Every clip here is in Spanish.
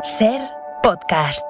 SER Podcast.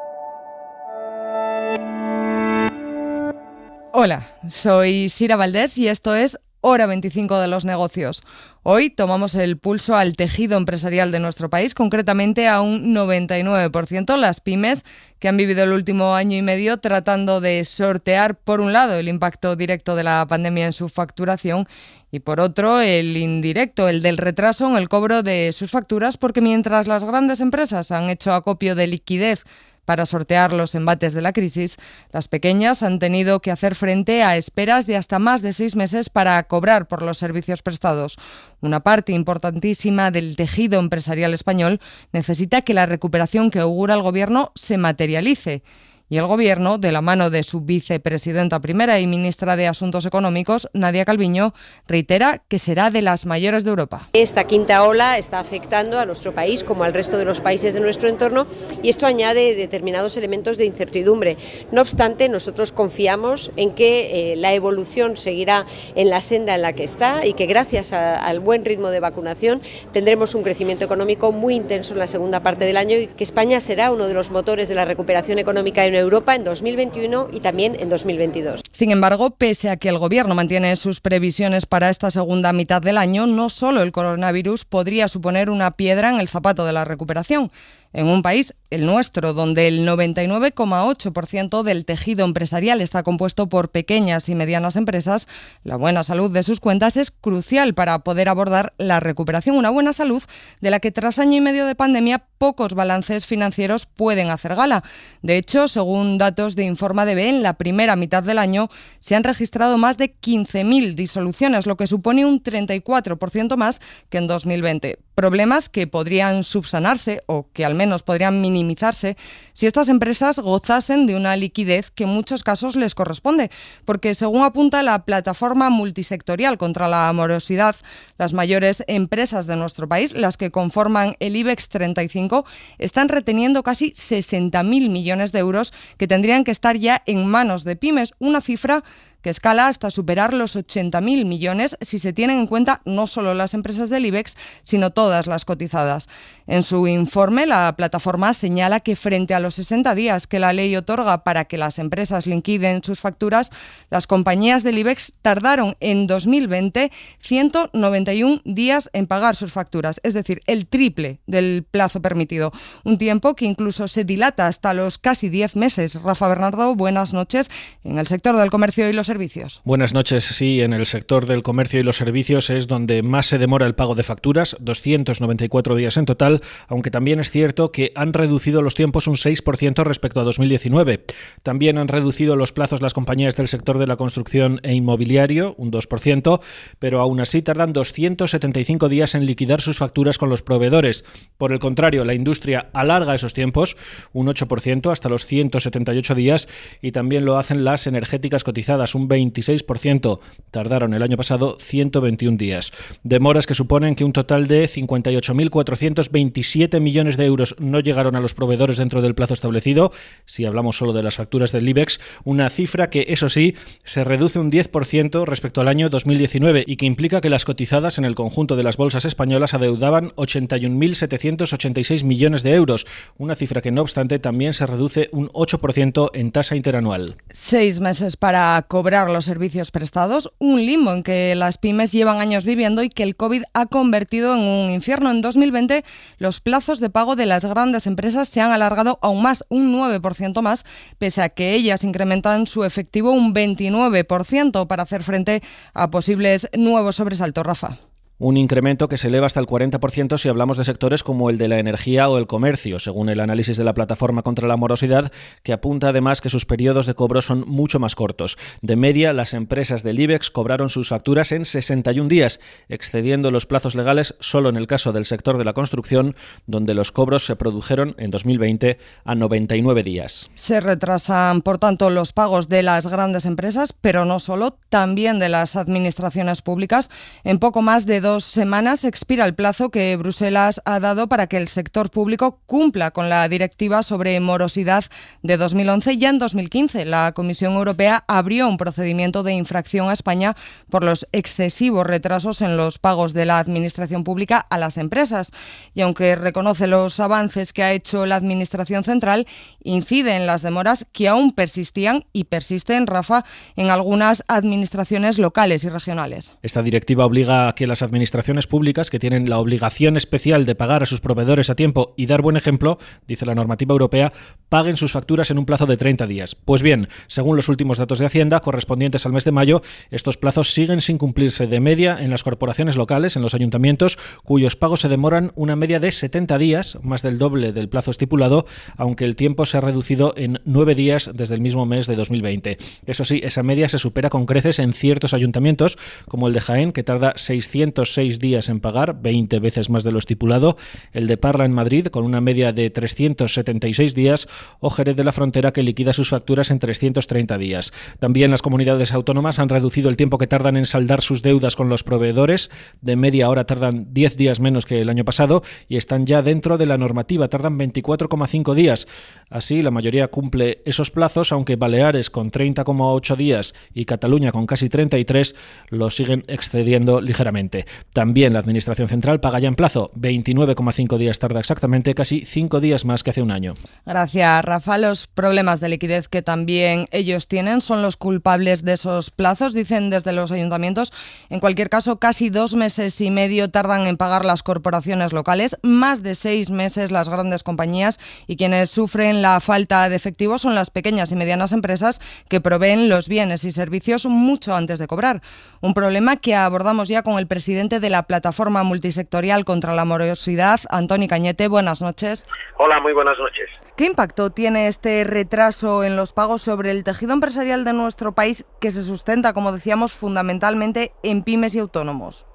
Hola, soy Sira Valdés y esto es Hora 25 de los negocios. Hoy tomamos el pulso al tejido empresarial de nuestro país, concretamente a un 99% las pymes que han vivido el último año y medio tratando de sortear, por un lado, el impacto directo de la pandemia en su facturación y, por otro, el indirecto, el del retraso en el cobro de sus facturas, porque mientras las grandes empresas han hecho acopio de liquidez para sortear los embates de la crisis, las pequeñas han tenido que hacer frente a esperas de hasta más de 6 meses para cobrar por los servicios prestados. Una parte importantísima del tejido empresarial español necesita que la recuperación que augura el Gobierno se materialice. Y el Gobierno, de la mano de su vicepresidenta primera y ministra de Asuntos Económicos, Nadia Calviño, reitera que será de las mayores de Europa. Esta quinta ola está afectando a nuestro país como al resto de los países de nuestro entorno y esto añade determinados elementos de incertidumbre. No obstante, nosotros confiamos en que la evolución seguirá en la senda en la que está y que gracias al buen ritmo de vacunación tendremos un crecimiento económico muy intenso en la segunda parte del año y que España será uno de los motores de la recuperación económica en Europa en 2021 y también en 2022. Sin embargo, pese a que el Gobierno mantiene sus previsiones para esta segunda mitad del año, no solo el coronavirus podría suponer una piedra en el zapato de la recuperación. En un país, el nuestro, donde el 99,8% del tejido empresarial está compuesto por pequeñas y medianas empresas, la buena salud de sus cuentas es crucial para poder abordar la recuperación. Una buena salud de la que tras año y medio de pandemia pocos balances financieros pueden hacer gala. De hecho, según datos de InformaDB, en la primera mitad del año se han registrado más de 15.000 disoluciones, lo que supone un 34% más que en 2020. Problemas que podrían subsanarse o que al menos podrían minimizarse si estas empresas gozasen de una liquidez que en muchos casos les corresponde, porque según apunta la plataforma multisectorial contra la morosidad, las mayores empresas de nuestro país, las que conforman el IBEX 35, están reteniendo casi 60.000 millones de euros que tendrían que estar ya en manos de pymes, una cifra que escala hasta superar los 80.000 millones si se tienen en cuenta no solo las empresas del IBEX, sino todas las cotizadas. En su informe, la plataforma señala que frente a los 60 días que la ley otorga para que las empresas liquiden sus facturas, las compañías del IBEX tardaron en 2020 191 días en pagar sus facturas, es decir, el triple del plazo permitido. Un tiempo que incluso se dilata hasta los casi 10 meses. Rafa Bernardo, buenas noches. En el sector del comercio y los servicios. Buenas noches. Sí, en el sector del comercio y los servicios es donde más se demora el pago de facturas, 294 días en total, aunque también es cierto que han reducido los tiempos un 6% respecto a 2019. También han reducido los plazos las compañías del sector de la construcción e inmobiliario, un 2%, pero aún así tardan 275 días en liquidar sus facturas con los proveedores. Por el contrario, la industria alarga esos tiempos, un 8% hasta los 178 días, y también lo hacen las energéticas cotizadas, un 26%, tardaron el año pasado 121 días. Demoras que suponen que un total de 58.427 millones de euros no llegaron a los proveedores dentro del plazo establecido, si hablamos solo de las facturas del IBEX, una cifra que, eso sí, se reduce un 10% respecto al año 2019 y que implica que las cotizadas en el conjunto de las bolsas españolas adeudaban 81.786 millones de euros, una cifra que, no obstante, también se reduce un 8% en tasa interanual. 6 meses para cobrar los servicios prestados, un limbo en que las pymes llevan años viviendo y que el COVID ha convertido en un infierno. En 2020, los plazos de pago de las grandes empresas se han alargado aún más, un 9% más, pese a que ellas incrementan su efectivo un 29% para hacer frente a posibles nuevos sobresaltos. Rafa. Un incremento que se eleva hasta el 40% si hablamos de sectores como el de la energía o el comercio, según el análisis de la plataforma contra la morosidad, que apunta además que sus periodos de cobro son mucho más cortos. De media, las empresas del IBEX cobraron sus facturas en 61 días, excediendo los plazos legales solo en el caso del sector de la construcción, donde los cobros se produjeron en 2020 a 99 días. Se retrasan, por tanto, los pagos de las grandes empresas, pero no solo, también de las administraciones públicas. En poco más de 2 semanas expira el plazo que Bruselas ha dado para que el sector público cumpla con la directiva sobre morosidad de 2011. Ya en 2015 la Comisión Europea abrió un procedimiento de infracción a España por los excesivos retrasos en los pagos de la administración pública a las empresas. Y aunque reconoce los avances que ha hecho la Administración Central, incide en las demoras que aún persistían y persisten, Rafa, en algunas administraciones locales y regionales. Esta directiva obliga a que las administraciones públicas, que tienen la obligación especial de pagar a sus proveedores a tiempo y dar buen ejemplo, dice la normativa europea, paguen sus facturas en un plazo de 30 días. Pues bien, según los últimos datos de Hacienda, correspondientes al mes de mayo, estos plazos siguen sin cumplirse de media en las corporaciones locales, en los ayuntamientos, cuyos pagos se demoran una media de 70 días, más del doble del plazo estipulado, aunque el tiempo se ha reducido en 9 días desde el mismo mes de 2020. Eso sí, esa media se supera con creces en ciertos ayuntamientos, como el de Jaén, que tarda 606 días en pagar, 20 veces más de lo estipulado, el de Parla en Madrid, con una media de 376 días, o Jerez de la Frontera, que liquida sus facturas en 330 días. También las comunidades autónomas han reducido el tiempo que tardan en saldar sus deudas con los proveedores. De media ahora tardan 10 días menos que el año pasado y están ya dentro de la normativa, tardan 24,5 días. Así, la mayoría cumple esos plazos, aunque Baleares con 30,8 días y Cataluña con casi 33 lo siguen excediendo ligeramente. También la Administración Central paga ya en plazo, 29,5 días tarda exactamente, casi 5 días más que hace un año. Gracias, Rafa. Los problemas de liquidez que también ellos tienen son los culpables de esos plazos, dicen desde los ayuntamientos. En cualquier caso, casi 2 meses y medio tardan en pagar las corporaciones locales, más de 6 meses las grandes compañías, y quienes sufren la falta de efectivo son las pequeñas y medianas empresas que proveen los bienes y servicios mucho antes de cobrar. Un problema que abordamos ya con el presidente de la Plataforma Multisectorial contra la Morosidad, Antoni Cañete. Buenas noches. Hola, muy buenas noches. ¿Qué impacto tiene este retraso en los pagos sobre el tejido empresarial de nuestro país, que se sustenta, como decíamos, fundamentalmente en pymes y autónomos?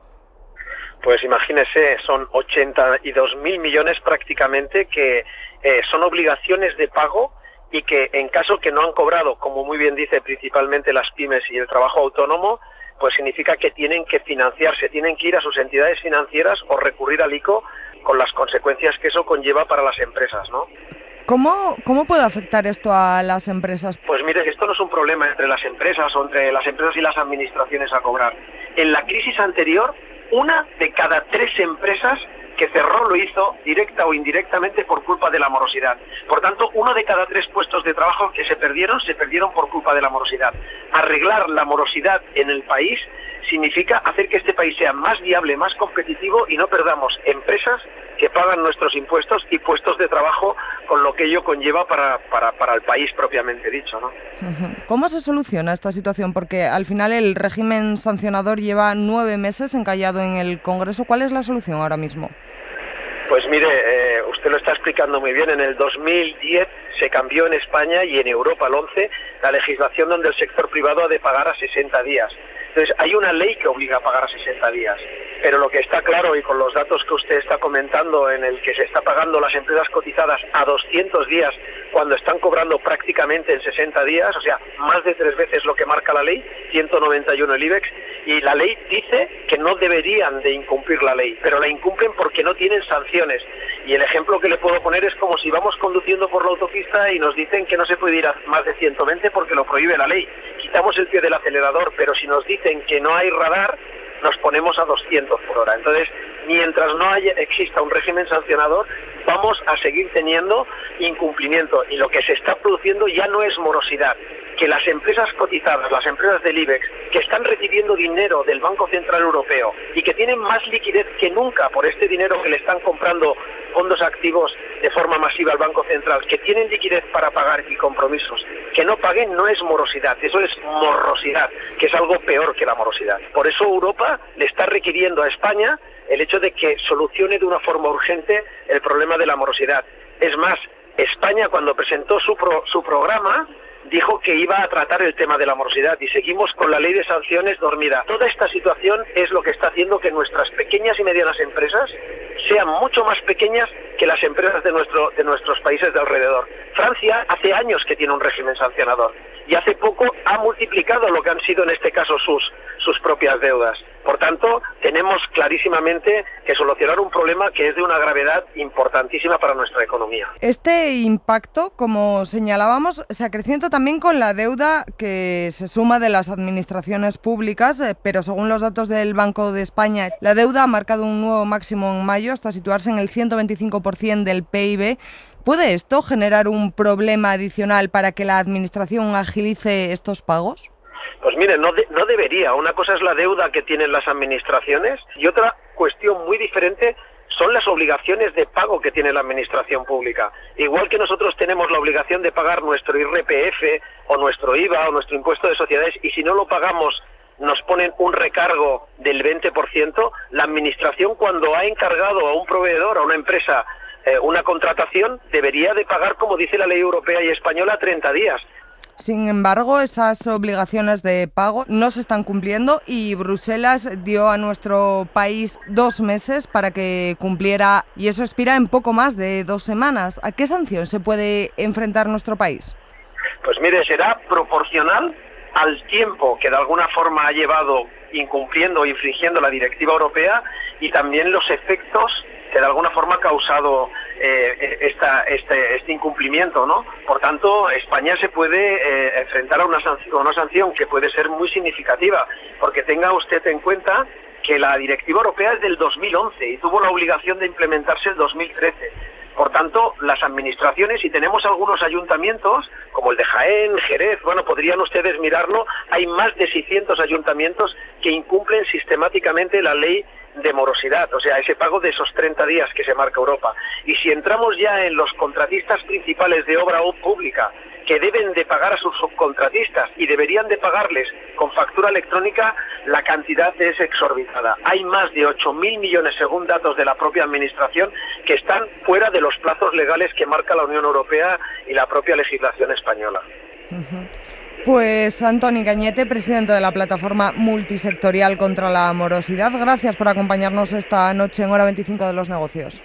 Pues imagínese, son 82.000 millones prácticamente que son obligaciones de pago y que en caso que no han cobrado, como muy bien dice, principalmente las pymes y el trabajo autónomo, pues significa que tienen que financiarse, tienen que ir a sus entidades financieras o recurrir al ICO, con las consecuencias que eso conlleva para las empresas, ¿no? ¿Cómo puede afectar esto a las empresas? Pues mire, esto no es un problema entre las empresas o entre las empresas y las administraciones a cobrar. En la crisis anterior, 1 de cada 3 empresas que cerró lo hizo directa o indirectamente por culpa de la morosidad. Por tanto, 1 de cada 3 puestos de trabajo que se perdieron por culpa de la morosidad. Arreglar la morosidad en el país significa hacer que este país sea más viable, más competitivo y no perdamos empresas que pagan nuestros impuestos y puestos de trabajo, con lo que ello conlleva para el país propiamente dicho, ¿no? ¿Cómo se soluciona esta situación? Porque al final el régimen sancionador lleva 9 meses encallado en el Congreso. ¿Cuál es la solución ahora mismo? Pues mire, usted lo está explicando muy bien. En el 2010 se cambió en España y en Europa, el 11, la legislación donde el sector privado ha de pagar a 60 días. Entonces, hay una ley que obliga a pagar a 60 días. Pero lo que está claro, y con los datos que usted está comentando, en el que se está pagando las empresas cotizadas a 200 días, cuando están cobrando prácticamente en 60 días, o sea, más de 3 veces lo que marca la ley, 191 el IBEX, y la ley dice que no deberían de incumplir la ley, pero la incumplen porque no tienen sanciones. Y el ejemplo que le puedo poner es como si vamos conduciendo por la autopista y nos dicen que no se puede ir a más de 120 porque lo prohíbe la ley. Quitamos el pie del acelerador, pero si nos dicen que no hay radar, nos ponemos a 200 por hora. Entonces, mientras no exista un régimen sancionador, vamos a seguir teniendo incumplimiento. Y lo que se está produciendo ya no es morosidad. Que las empresas cotizadas, las empresas del IBEX, que están recibiendo dinero del Banco Central Europeo y que tienen más liquidez que nunca por este dinero que le están comprando fondos activos de forma masiva al Banco Central, que tienen liquidez para pagar y compromisos, que no paguen, no es morosidad, eso es morrosidad, que es algo peor que la morosidad. Por eso Europa le está requiriendo a España el hecho de que solucione de una forma urgente el problema de la morosidad. Es más, España, cuando presentó su programa, dijo que iba a tratar el tema de la morosidad y seguimos con la ley de sanciones dormida. Toda esta situación es lo que está haciendo que nuestras pequeñas y medianas empresas sean mucho más pequeñas que las empresas de nuestros países de alrededor. Francia hace años que tiene un régimen sancionador y hace poco ha multiplicado lo que han sido en este caso sus propias deudas. Por tanto, tenemos clarísimamente que solucionar un problema que es de una gravedad importantísima para nuestra economía. Este impacto, como señalábamos, se acrecienta también con la deuda que se suma de las administraciones públicas, pero según los datos del Banco de España, la deuda ha marcado un nuevo máximo en mayo hasta situarse en el 125% del PIB. ¿Puede esto generar un problema adicional para que la administración agilice estos pagos? Pues mire, no debería. Una cosa es la deuda que tienen las administraciones y otra cuestión muy diferente son las obligaciones de pago que tiene la administración pública. Igual que nosotros tenemos la obligación de pagar nuestro IRPF o nuestro IVA o nuestro impuesto de sociedades y si no lo pagamos nos ponen un recargo del 20%, la administración cuando ha encargado a un proveedor, a una empresa, una contratación, debería de pagar, como dice la ley europea y española, 30 días. Sin embargo, esas obligaciones de pago no se están cumpliendo y Bruselas dio a nuestro país 2 meses para que cumpliera y eso expira en poco más de 2 semanas. ¿A qué sanción se puede enfrentar nuestro país? Pues mire, será proporcional al tiempo que de alguna forma ha llevado incumpliendo o infringiendo la directiva europea y también los efectos que de alguna forma ha causado este incumplimiento, ¿no? Por tanto, España se puede enfrentar a una sanción que puede ser muy significativa, porque tenga usted en cuenta que la directiva europea es del 2011 y tuvo la obligación de implementarse el 2013. Por tanto, las administraciones, y tenemos algunos ayuntamientos, como el de Jaén, Jerez, bueno, podrían ustedes mirarlo, hay más de 600 ayuntamientos que incumplen sistemáticamente la ley de morosidad, o sea, ese pago de esos 30 días que se marca Europa. Y si entramos ya en los contratistas principales de obra pública, que deben de pagar a sus subcontratistas y deberían de pagarles con factura electrónica, la cantidad es exorbitada. Hay más de 8.000 millones, según datos de la propia Administración, que están fuera de los plazos legales que marca la Unión Europea y la propia legislación española. Pues Antoni Cañete, presidente de la Plataforma Multisectorial contra la Morosidad, gracias por acompañarnos esta noche en Hora 25 de los Negocios.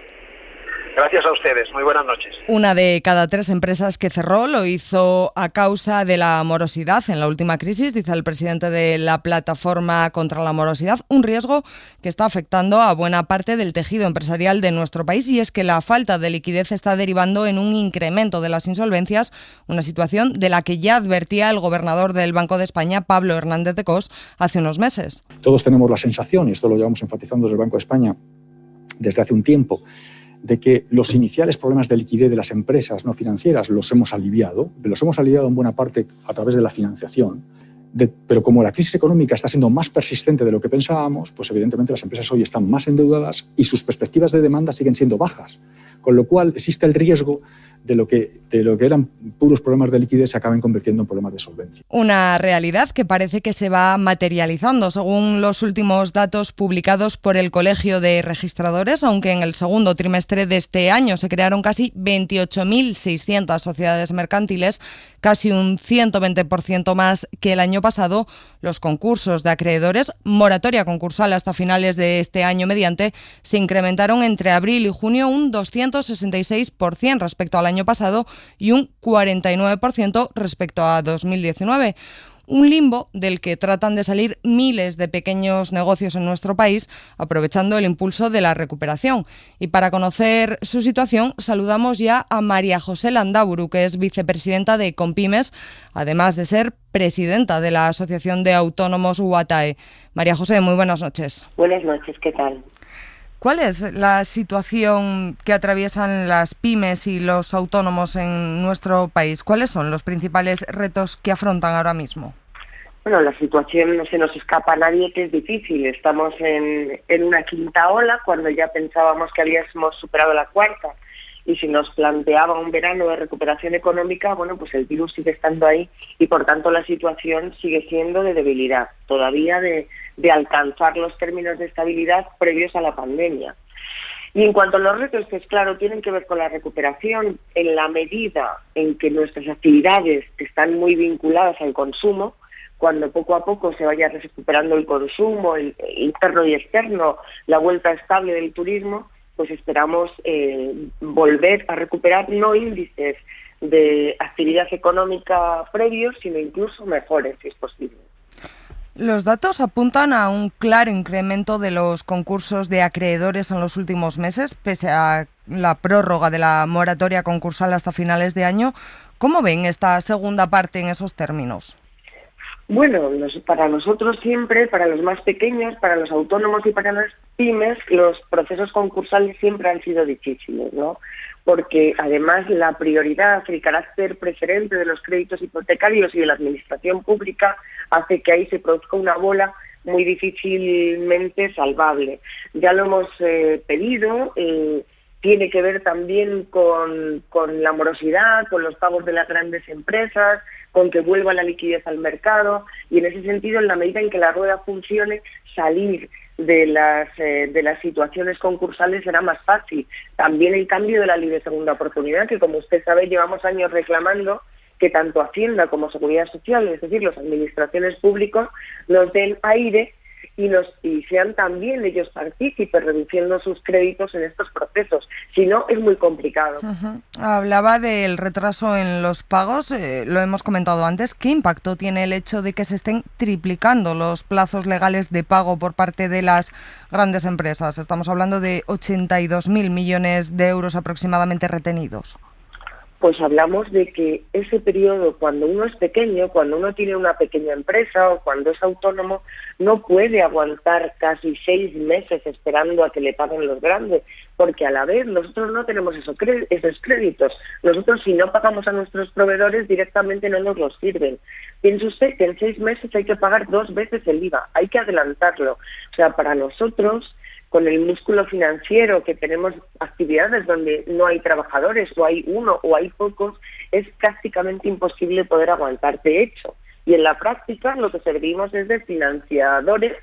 Gracias a ustedes. Muy buenas noches. Una de cada 3 empresas que cerró lo hizo a causa de la morosidad en la última crisis, dice el presidente de la Plataforma contra la Morosidad, un riesgo que está afectando a buena parte del tejido empresarial de nuestro país y es que la falta de liquidez está derivando en un incremento de las insolvencias, una situación de la que ya advertía el gobernador del Banco de España, Pablo Hernández de Cos, hace unos meses. Todos tenemos la sensación, y esto lo llevamos enfatizando desde el Banco de España desde hace un tiempo, de que los iniciales problemas de liquidez de las empresas no financieras los hemos aliviado en buena parte a través de la financiación, pero como la crisis económica está siendo más persistente de lo que pensábamos, pues evidentemente las empresas hoy están más endeudadas y sus perspectivas de demanda siguen siendo bajas, con lo cual existe el riesgo de lo que eran puros problemas de liquidez se acaben convirtiendo en problemas de solvencia. Una realidad que parece que se va materializando, según los últimos datos publicados por el Colegio de Registradores, aunque en el segundo trimestre de este año se crearon casi 28.600 sociedades mercantiles, casi un 120% más que el año pasado. Los concursos de acreedores, moratoria concursal hasta finales de este año mediante, se incrementaron entre abril y junio un 266% respecto al año pasado y un 49% respecto a 2019. Un limbo del que tratan de salir miles de pequeños negocios en nuestro país, aprovechando el impulso de la recuperación. Y para conocer su situación, saludamos ya a María José Landaburu, que es vicepresidenta de Compymes, además de ser presidenta de la Asociación de Autónomos UATAE. María José, muy buenas noches. Buenas noches, ¿qué tal? ¿Cuál es la situación que atraviesan las pymes y los autónomos en nuestro país? ¿Cuáles son los principales retos que afrontan ahora mismo? Bueno, la situación no se nos escapa a nadie que es difícil. Estamos en una quinta ola cuando ya pensábamos que habíamos superado la cuarta. Y si nos planteaba un verano de recuperación económica, bueno, pues el virus sigue estando ahí y por tanto la situación sigue siendo de debilidad, todavía de alcanzar los términos de estabilidad previos a la pandemia. Y en cuanto a los retos, pues claro, tienen que ver con la recuperación en la medida en que nuestras actividades están muy vinculadas al consumo. Cuando poco a poco se vaya recuperando el consumo, el interno y externo, la vuelta estable del turismo, pues esperamos volver a recuperar no índices de actividad económica previos, sino incluso mejores, si es posible. Los datos apuntan a un claro incremento de los concursos de acreedores en los últimos meses, pese a la prórroga de la moratoria concursal hasta finales de año. ¿Cómo ven esta segunda parte en esos términos? Bueno, para nosotros siempre, para los más pequeños, para los autónomos y para las pymes, los procesos concursales siempre han sido difíciles, ¿no? Porque además la prioridad, el carácter preferente de los créditos hipotecarios y de la administración pública hace que ahí se produzca una bola muy difícilmente salvable. Ya lo hemos pedido, tiene que ver también con la morosidad, con los pagos de las grandes empresas, con que vuelva la liquidez al mercado, y en ese sentido, en la medida en que la rueda funcione, salir de las situaciones concursales será más fácil. También el cambio de la ley de segunda oportunidad, que como usted sabe llevamos años reclamando que tanto Hacienda como Seguridad Social, es decir, las administraciones públicas, nos den aire y sean también ellos partícipes reduciendo sus créditos en estos procesos. Si no, es muy complicado. Hablaba del retraso en los pagos, lo hemos comentado antes. ¿Qué impacto tiene el hecho de que se estén triplicando los plazos legales de pago por parte de las grandes empresas? Estamos hablando de 82.000 millones de euros aproximadamente retenidos. Pues hablamos de que ese periodo, cuando uno es pequeño, cuando uno tiene una pequeña empresa o cuando es autónomo, no puede aguantar casi 6 meses esperando a que le paguen los grandes, porque a la vez nosotros no tenemos esos créditos. Nosotros, si no pagamos a nuestros proveedores, directamente no nos los sirven. Piense usted que en 6 meses hay que pagar 2 veces el IVA, hay que adelantarlo. O sea, para nosotros, con el músculo financiero, que tenemos actividades donde no hay trabajadores, o hay uno o hay pocos, es prácticamente imposible poder aguantar. De hecho, y en la práctica lo que servimos es de financiadores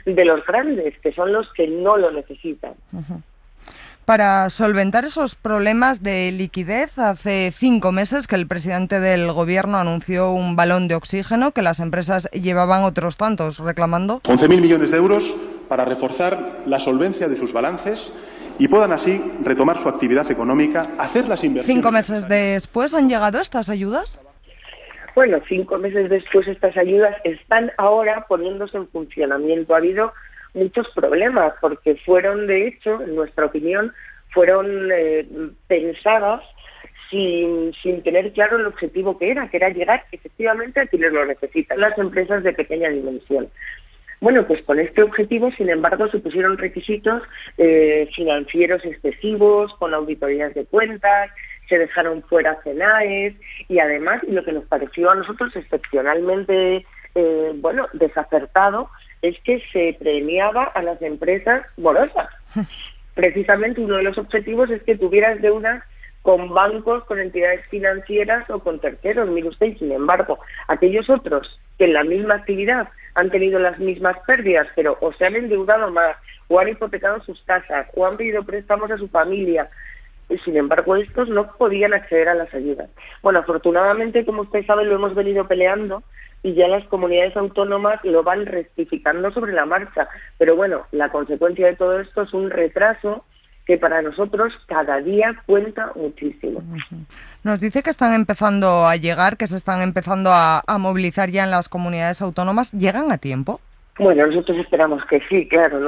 de los grandes, que son los que no lo necesitan. Para solventar esos problemas de liquidez, hace 5 meses que el presidente del Gobierno anunció un balón de oxígeno que las empresas llevaban otros tantos reclamando. 11.000 millones de euros para reforzar la solvencia de sus balances y puedan así retomar su actividad económica, hacer las inversiones. 5 meses después, ¿han llegado estas ayudas? Bueno, 5 meses después estas ayudas están ahora poniéndose en funcionamiento. Ha habido muchos problemas porque fueron, de hecho, en nuestra opinión, fueron pensadas sin tener claro el objetivo que era llegar efectivamente a quienes lo necesitan, las empresas de pequeña dimensión. Bueno, pues con este objetivo, sin embargo, se pusieron requisitos financieros excesivos, con auditorías de cuentas, se dejaron fuera CENAES y además, y lo que nos pareció a nosotros excepcionalmente desacertado, es que se premiaba a las empresas morosas. Precisamente uno de los objetivos es que tuvieras deudas con bancos, con entidades financieras o con terceros. Mire usted, y sin embargo, aquellos otros que en la misma actividad han tenido las mismas pérdidas, pero o se han endeudado más, o han hipotecado sus casas, o han pedido préstamos a su familia, y sin embargo estos no podían acceder a las ayudas. Bueno, afortunadamente, como usted sabe, lo hemos venido peleando y ya las comunidades autónomas lo van rectificando sobre la marcha. Pero bueno, la consecuencia de todo esto es un retraso que para nosotros cada día cuenta muchísimo. Nos dice que están empezando a llegar, que se están empezando a movilizar ya en las comunidades autónomas. ¿Llegan a tiempo? Bueno, nosotros esperamos que sí, claro.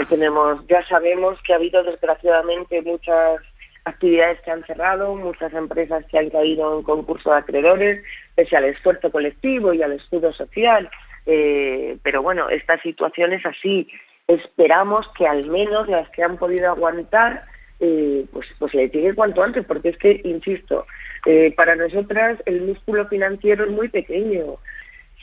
Ya sabemos que ha habido desgraciadamente muchas actividades que han cerrado, muchas empresas que han caído en concurso de acreedores, pese al esfuerzo colectivo y al escudo social. Pero bueno, esta situación es así. Esperamos que al menos las que han podido aguantar pues le llegue cuanto antes, porque es que, insisto, para nosotras el músculo financiero es muy pequeño.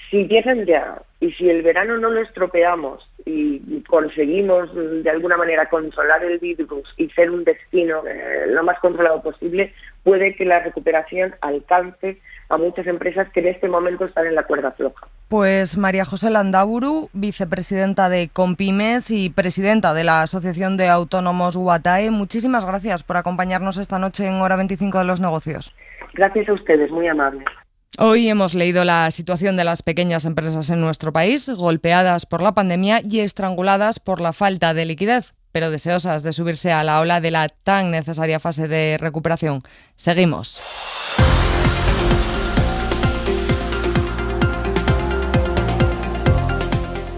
Si llegan ya, y si el verano no lo estropeamos y conseguimos de alguna manera controlar el virus y ser un destino lo más controlado posible, puede que la recuperación alcance a muchas empresas que en este momento están en la cuerda floja. Pues María José Landaburu, vicepresidenta de Compymes y presidenta de la Asociación de Autónomos UATAE, muchísimas gracias por acompañarnos esta noche en Hora 25 de los Negocios. Gracias a ustedes, muy amables. Hoy hemos leído la situación de las pequeñas empresas en nuestro país, golpeadas por la pandemia y estranguladas por la falta de liquidez, pero deseosas de subirse a la ola de la tan necesaria fase de recuperación. Seguimos.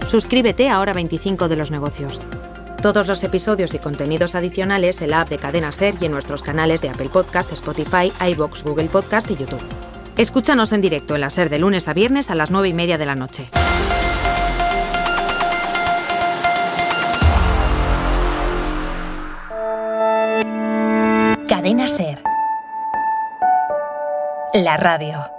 Suscríbete a Hora 25 de los negocios. Todos los episodios y contenidos adicionales en la app de Cadena SER y en nuestros canales de Apple Podcast, Spotify, iVoox, Google Podcast y YouTube. Escúchanos en directo en la SER de lunes a viernes a las 9:30 de la noche. Cadena SER. La radio.